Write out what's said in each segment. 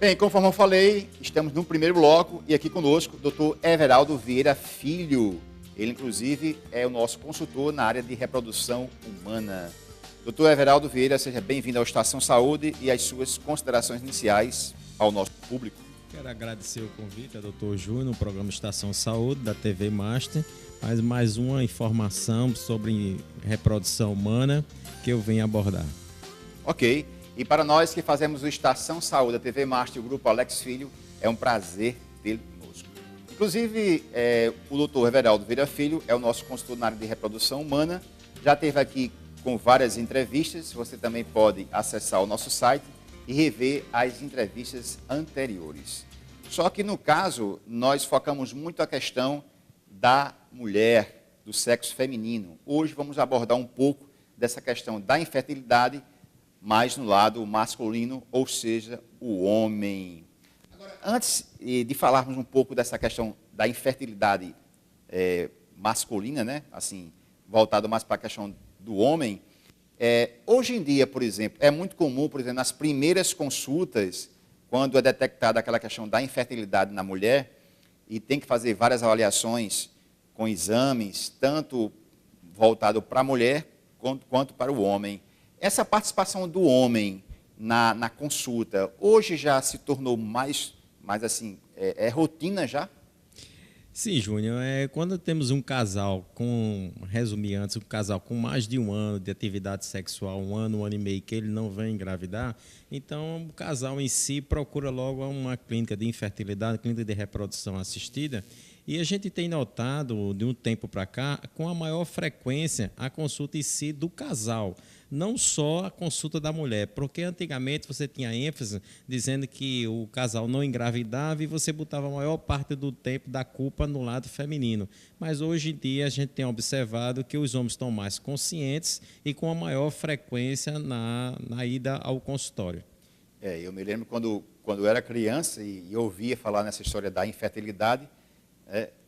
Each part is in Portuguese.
Bem, conforme eu falei, estamos no primeiro bloco e aqui conosco o Dr. Everaldo Vieira Filho. Ele, inclusive, é o nosso consultor na área de reprodução humana. Dr. Everaldo Vieira, seja bem-vindo ao Estação Saúde e as suas considerações iniciais ao nosso público. Quero agradecer o convite ao Dr. Júnior, no programa Estação Saúde, da TV Master, mais uma informação sobre reprodução humana que eu venho abordar. Ok. E para nós que fazemos o Estação Saúde, a TV Master e o Grupo Alex Filho, é um prazer tê-lo conosco. Inclusive, o Dr. Everaldo Vieira Filho é o nosso consultor na área de reprodução humana, já esteve aqui com várias entrevistas, você também pode acessar o nosso site e rever as entrevistas anteriores. Só que no caso, nós focamos muito a questão da mulher, do sexo feminino. Hoje vamos abordar um pouco dessa questão da infertilidade, mais no lado masculino, ou seja, o homem. Agora, antes de falarmos um pouco dessa questão da infertilidade masculina, né, assim, voltado mais para a questão do homem, hoje em dia, por exemplo, é muito comum, por exemplo, nas primeiras consultas, quando é detectada aquela questão da infertilidade na mulher, e tem que fazer várias avaliações com exames, tanto voltado para a mulher quanto para o homem. Essa participação do homem na consulta, hoje já se tornou mais assim, rotina já? Sim, Júnior, quando temos um casal, resumir antes, um casal com mais de um ano de atividade sexual, um ano e meio, que ele não vem engravidar, então o casal em si procura logo uma clínica de infertilidade, clínica de reprodução assistida, e a gente tem notado, de um tempo para cá, com a maior frequência, a consulta em si do casal, não só a consulta da mulher, porque antigamente você tinha ênfase dizendo que o casal não engravidava e você botava a maior parte do tempo da culpa no lado feminino. Mas hoje em dia a gente tem observado que os homens estão mais conscientes e com a maior frequência na ida ao consultório. Eu me lembro quando eu era criança e ouvia falar nessa história da infertilidade,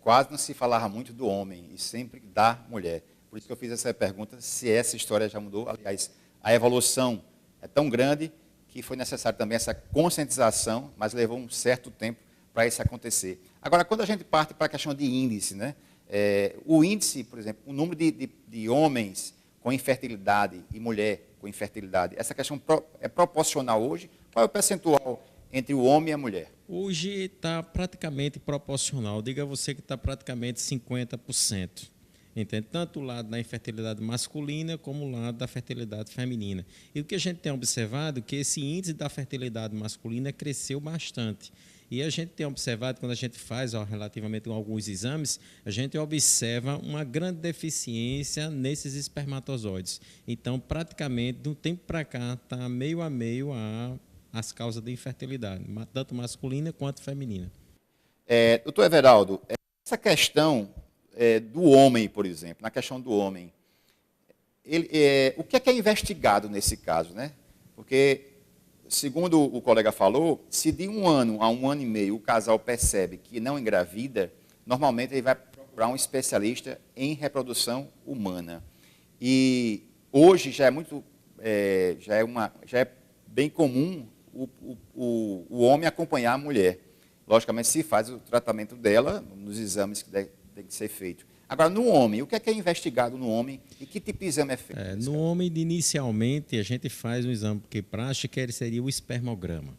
quase não se falava muito do homem e sempre da mulher. Por isso que eu fiz essa pergunta, se essa história já mudou. Aliás, a evolução é tão grande que foi necessário também essa conscientização, mas levou um certo tempo para isso acontecer. Agora, quando a gente parte para a questão de índice, né? O índice, por exemplo, o número de homens com infertilidade e mulher com infertilidade, essa questão é proporcional hoje? Qual é o percentual entre o homem e a mulher? Hoje está praticamente proporcional. Diga você que está praticamente 50%. Entende? Tanto o lado da infertilidade masculina como o lado da fertilidade feminina. E o que a gente tem observado é que esse índice da fertilidade masculina cresceu bastante. E a gente tem observado, quando a gente faz relativamente alguns exames, a gente observa uma grande deficiência nesses espermatozoides. Então, praticamente, de um tempo para cá, está meio a meio as causas de infertilidade, tanto masculina quanto feminina. Doutor Everaldo, essa questão do homem, por exemplo, na questão do homem, o que é investigado nesse caso, né? Porque, segundo o colega falou, se de um ano a um ano e meio o casal percebe que não engravida, normalmente ele vai procurar um especialista em reprodução humana. E hoje já é bem comum o homem acompanhar a mulher. Logicamente, se faz o tratamento dela nos exames que tem que ser feito. Agora, no homem, o que é investigado no homem e que tipo de exame é feito? No homem, inicialmente, a gente faz um exame que prático, que seria o espermograma.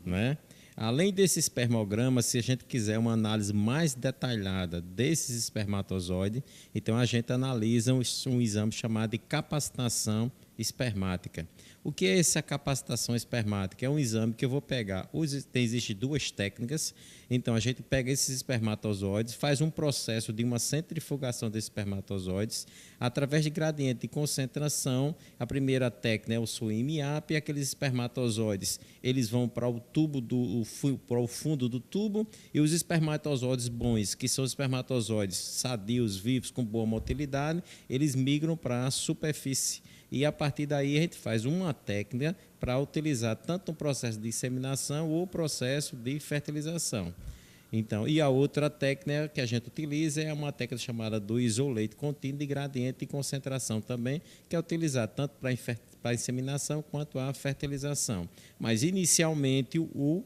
Né? Além desse espermograma, se a gente quiser uma análise mais detalhada desses espermatozoides, então a gente analisa um exame chamado de capacitação espermática. O que é essa capacitação espermática? É um exame que eu vou pegar. Existem duas técnicas. Então, a gente pega esses espermatozoides, faz um processo de uma centrifugação desses espermatozoides, através de gradiente de concentração. A primeira técnica é o swim-up, e aqueles espermatozoides eles vão para o para o fundo do tubo, e os espermatozoides bons, que são os espermatozoides sadios, vivos, com boa motilidade, eles migram para a superfície. E, a partir daí, a gente faz uma técnica para utilizar tanto um processo de inseminação ou processo de fertilização. Então, e a outra técnica que a gente utiliza é uma técnica chamada do isolate contínuo de gradiente de concentração também, que é utilizada tanto para para a inseminação quanto à fertilização. Mas, inicialmente, o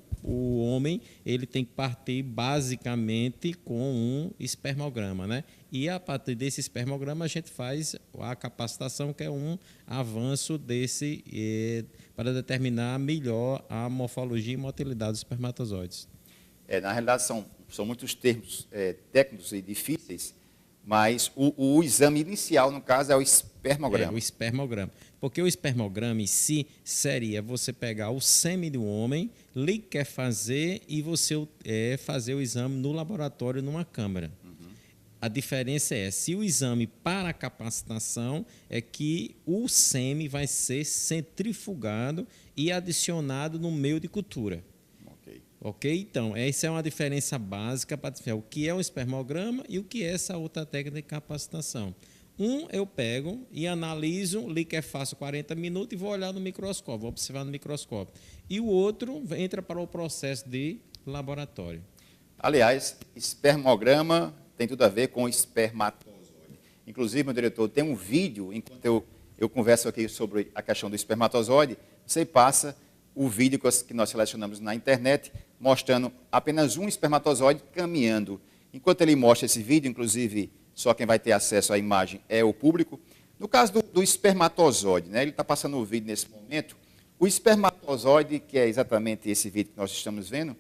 homem ele tem que partir basicamente com um espermograma, né? E a partir desse espermograma a gente faz a capacitação, que é um avanço para determinar melhor a morfologia e motilidade dos espermatozoides. Na realidade, são muitos termos técnicos e difíceis, mas o exame inicial, no caso, é o espermograma. O espermograma. Porque o espermograma em si seria você pegar o sêmen do homem, liquefazer e você fazer o exame no laboratório, numa câmara. A diferença é, se o exame para a capacitação é que o sêmen vai ser centrifugado e adicionado no meio de cultura. Ok? Então, essa é uma diferença básica para diferenciar o que é um espermograma e o que é essa outra técnica de capacitação. Eu pego e analiso, liquefaço 40 minutos e vou olhar no microscópio, vou observar no microscópio. E o outro entra para o processo de laboratório. Aliás, espermograma tem tudo a ver com espermatozoide. Inclusive, meu diretor, tem um vídeo, enquanto eu converso aqui sobre a questão do espermatozoide, você passa o vídeo que nós selecionamos na internet, mostrando apenas um espermatozoide caminhando. Enquanto ele mostra esse vídeo, inclusive, só quem vai ter acesso à imagem é o público. No caso do espermatozoide, né, ele está passando o vídeo nesse momento. O espermatozoide, que é exatamente esse vídeo que nós estamos vendo,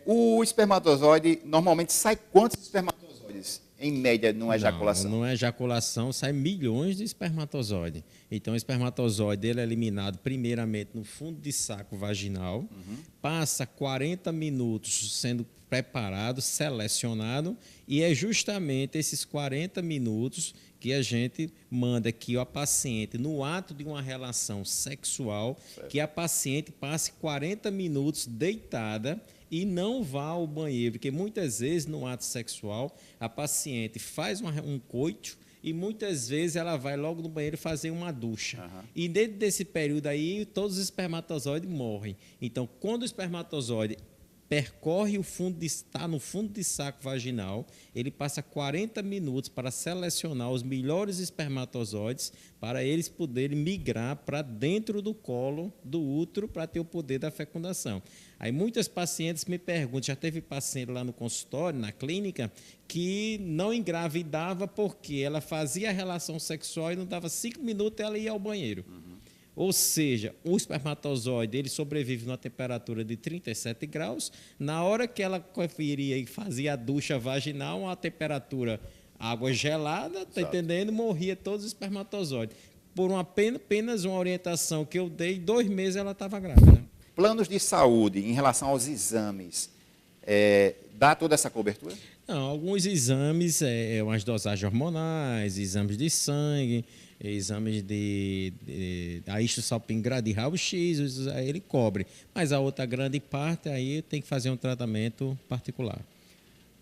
o espermatozoide normalmente sai quantos espermatozoides, em média, numa ejaculação? Numa ejaculação sai milhões de espermatozoides. Então, o espermatozoide ele é eliminado primeiramente no fundo de saco vaginal, passa 40 minutos sendo preparado, selecionado, e é justamente esses 40 minutos que a gente manda que a paciente, no ato de uma relação sexual, que a paciente passe 40 minutos deitada e não vá ao banheiro, porque muitas vezes no ato sexual a paciente faz um coito e muitas vezes ela vai logo no banheiro fazer uma ducha. E dentro desse período aí, todos os espermatozoides morrem. Então, quando o espermatozoide percorre está no fundo de saco vaginal, ele passa 40 minutos para selecionar os melhores espermatozoides para eles poderem migrar para dentro do colo do útero para ter o poder da fecundação. Aí muitas pacientes me perguntam, já teve paciente lá no consultório, na clínica, que não engravidava porque ela fazia a relação sexual e não dava 5 minutos e ela ia ao banheiro. Ou seja, o espermatozoide ele sobrevive numa temperatura de 37 graus. Na hora que ela conferia e fazia a ducha vaginal, a temperatura água gelada, tá entendendo? Morria todos os espermatozoides. Por apenas uma orientação que eu dei, 2 meses ela estava grávida. Planos de saúde em relação aos exames, dá toda essa cobertura? Não, alguns exames, umas dosagens hormonais, exames de sangue, exames a histosalpingrado de raio-x, aí ele cobre. Mas a outra grande parte, aí tem que fazer um tratamento particular.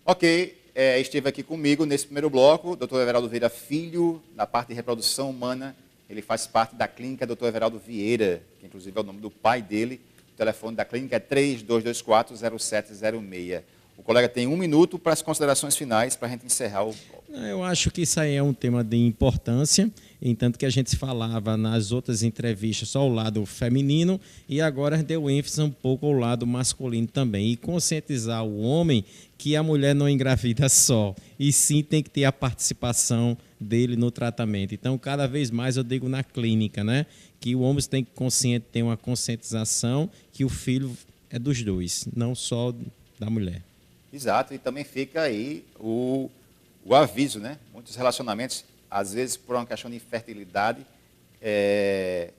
Ok, esteve aqui comigo nesse primeiro bloco, o Dr. Everaldo Vieira Filho, na parte de reprodução humana. Ele faz parte da clínica Dr. Everaldo Vieira, que inclusive é o nome do pai dele. O telefone da clínica é 3224-0706. O colega tem 1 minuto para as considerações finais, para a gente encerrar o bloco. Eu acho que isso aí é um tema de importância, em tanto que a gente falava nas outras entrevistas só o lado feminino e agora deu ênfase um pouco ao lado masculino também. E conscientizar o homem que a mulher não engravida só, e sim tem que ter a participação dele no tratamento. Então, cada vez mais eu digo na clínica, né, que o homem tem que ter uma conscientização que o filho é dos dois, não só da mulher. Exato, e também fica aí o aviso, né? Muitos relacionamentos, às vezes por uma questão de infertilidade, é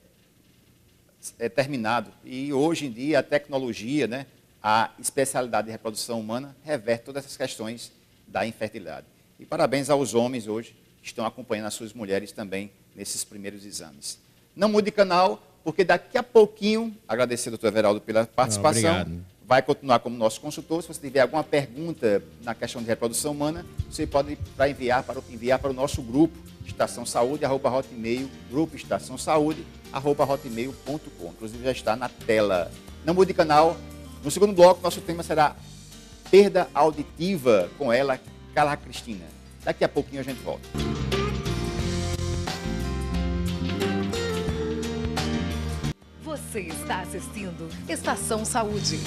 terminado. E hoje em dia a tecnologia, né, a especialidade de reprodução humana reverte todas essas questões da infertilidade. E parabéns aos homens hoje que estão acompanhando as suas mulheres também nesses primeiros exames. Não mude de canal, porque daqui a pouquinho, agradecer ao Dr. Everaldo pela participação. Obrigado. Vai continuar como nosso consultor. Se você tiver alguma pergunta na questão de reprodução humana, você pode enviar para o nosso grupo, Estação Saúde, @hotmail, grupo Estação Saúde, @hotmail.com. Inclusive já está na tela. Não mude de canal. No segundo bloco, nosso tema será perda auditiva com ela, Carla Cristina. Daqui a pouquinho a gente volta. Você está assistindo Estação Saúde.